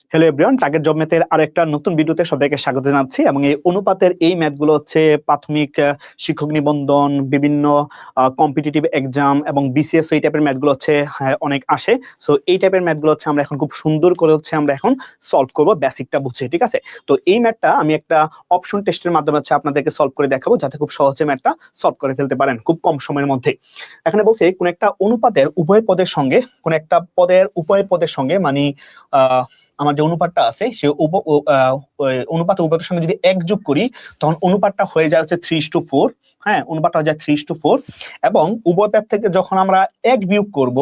Hello everyone, target job ম্যাথের আরেকটা নতুন ভিডিওতে সবাইকে স্বাগত জানাচ্ছি। এবং এই অনুপাতের এই ম্যাথগুলো হচ্ছে প্রাথমিক শিক্ষক নিবন্ধন, বিভিন্ন কম্পিটিটিভ এক্সাম এবং বিসিএস এই টাইপের ম্যাথগুলো হচ্ছে অনেক আসে। সো এই টাইপের ম্যাথগুলো হচ্ছে আমরা এখন খুব সুন্দর করে হচ্ছে আমরা এখন সলভ করবো বেসিকটা বুঝে, ঠিক আছে? তো এই ম্যাথটা আমি একটা অপশন টেস্টের মাধ্যমে হচ্ছে আপনাদেরকে সলভ করে দেখাবো, যাতে খুব সহজে ম্যাথটা সলভ করে ফেলতে পারেন খুব কম সময়ের মধ্যে। এখানে বলছে কোন একটা অনুপাতের উভয় পদের সঙ্গে, কোন একটা পদের উভয় পদের সঙ্গে মানে আমার যে অনুপাতটা আছে সে অনুপাত উভয়ের সঙ্গে যদি 1 যোগ করি, তখন অনুপাতটা হয়ে যায় হচ্ছে 3:4। হ্যাঁ, অনুপাতটা হয়ে যায় 3:4। এবং উভয় পদ থেকে যখন আমরা 1 বিয়োগ করব,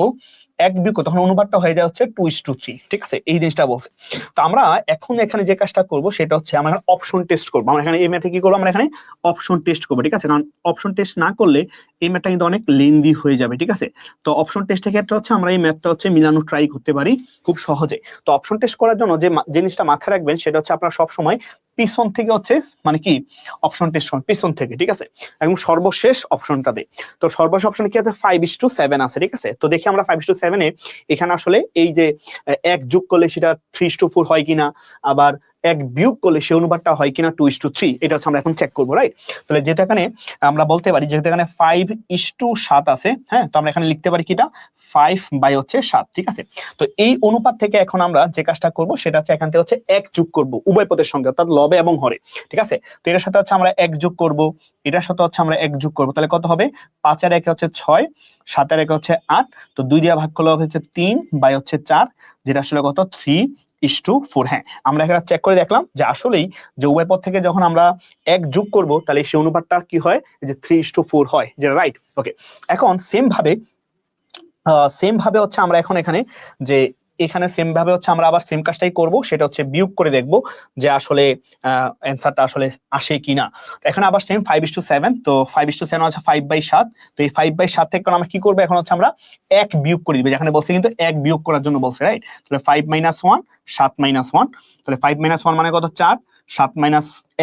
তখন অনুপাতটা হয়ে যায় হচ্ছে 2:3। ঠিক আছে, এই জিনিসটা বলছে। তো আমরা এখন এখানে যে কাজটা করব সেটা হচ্ছে আমরা অপশন টেস্ট করবো। আমরা এখানে এই ম্যাথে কি করবো, আমরা এখানে অপশন টেস্ট করবো। ঠিক আছে, কারণ অপশন টেস্ট না করলে এই ম্যাথটা কিন্তু অনেক লেন্দি হয়ে যাবে। ঠিক আছে, তো অপশন টেস্টের ক্ষেত্রে হচ্ছে আমরা এই ম্যাথটা হচ্ছে মিলানো ট্রাই করতে পারি খুব সহজে। তো অপশন টেস্ট করার জন্য যে জিনিসটা মাথায় রাখবেন সেটা হচ্ছে আপনারা সবসময় পিছন থেকে হচ্ছে মানে কি অপশন টেস্ট করুন পিছন থেকে। ঠিক আছে, এবং সর্বশেষ অপশনটা দেয়। তো সর্বশেষ অপশনে কি আছে, 5:7 আছে। ঠিক আছে, তো দেখি আমরা 5:7 এ এখানে আসলে এই যে 1 যোগ করলে সেটা 3:4 হয় কিনা, আবার 1 বিয়োগ করলে সে অনুপাতটা হয় কিনা 2:3, এটা হচ্ছে আমরা এখন চেক করবো, রাইট? তাহলে যেটা এখানে আমরা বলতে পারি, যেহেতু এখানে 5:7 আছে, হ্যাঁ, তো আমরা এখানে লিখতে পারি কিটা 5/7। ঠিক আছে, তো এই অনুপাত থেকে এখন আমরা যে কাজটা করব সেটা হচ্ছে এখান থেকে হচ্ছে 1 যোগ করব উভয় পদের সঙ্গে, অর্থাৎ লবে এবং হরে। ঠিক আছে, তো এটার সাথে হচ্ছে আমরা 1 যোগ করব, এটার সাথে হচ্ছে আমরা 1 যোগ করব, তাহলে কত হবে? 5 আর 1 হচ্ছে 6, 7 আর 1 হচ্ছে 8, তো 2 দিয়ে ভাগ করলে হচ্ছে 3/4, যেটা আসলে কত 3:4। হ্যাঁ, আমরা এখানে চেক করে দেখলাম যে আসলেই যে উভয় পদ থেকে যখন আমরা 1 যোগ করব তাহলে সেই অনুপাতটা কি হয়, যে 3:4 হয়, যেটা রাইট। ওকে, এখন সেম ভাবে হচ্ছে আমরা এখন এখানে যে এখানে সেম ভাবে হচ্ছে আমরা আবার সেম কাজটাই করব, সেটা হচ্ছে বিয়োগ করে দেখব যে আসলে অ্যানসারটা আসলে আসে কিনা। তো এখানে আবার সেম 5:7, তো 5:7 হচ্ছে 5/7। তো এই 5/7 থেকে আমরা কি করব, এখন হচ্ছে আমরা 1 বিয়োগ করে দিব, যেখানে বলছে কিন্তু 1 বিয়োগ করার জন্য বলছে, রাইট? তাহলে 5 - 1 7 - 1, তাহলে 5 - 1 মানে কত 4, 7 -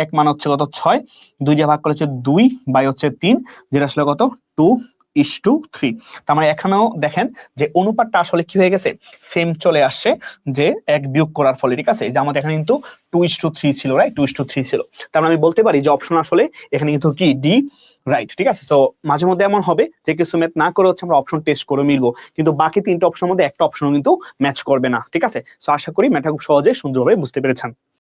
1 মানে হচ্ছে কত 6, 2 দিয়ে ভাগ করলে হচ্ছে 2/3, যেটা আসলে কত 2:3। তার মানে এখানেও দেখেন যে অনুপাতটা আসলে কি হয়ে গেছে, সেম চলে আসছে, যে 1 বিয়োগ করার ফলে। ঠিক আছে, যে আমাদের এখানে কিন্তু 2:3 ছিল, রাইট? 2:3 ছিল। তার মানে আমি বলতে পারি যে অপশন আসলে এখানে কিন্তু কি ডি, রাইট? ঠিক আছে, তো মাঝে মধ্যে এমন হবে যে কিছু ম্যাথ না করে হচ্ছে আমরা অপশন টেস্ট করে মিলবো, কিন্তু বাকি 3টা অপশনের মধ্যে একটা অপশনও কিন্তু ম্যাচ করবে না। ঠিক আছে, সো আশা করি ম্যাথটা খুব সহজে সুন্দরভাবে বুঝতে পেরেছেন।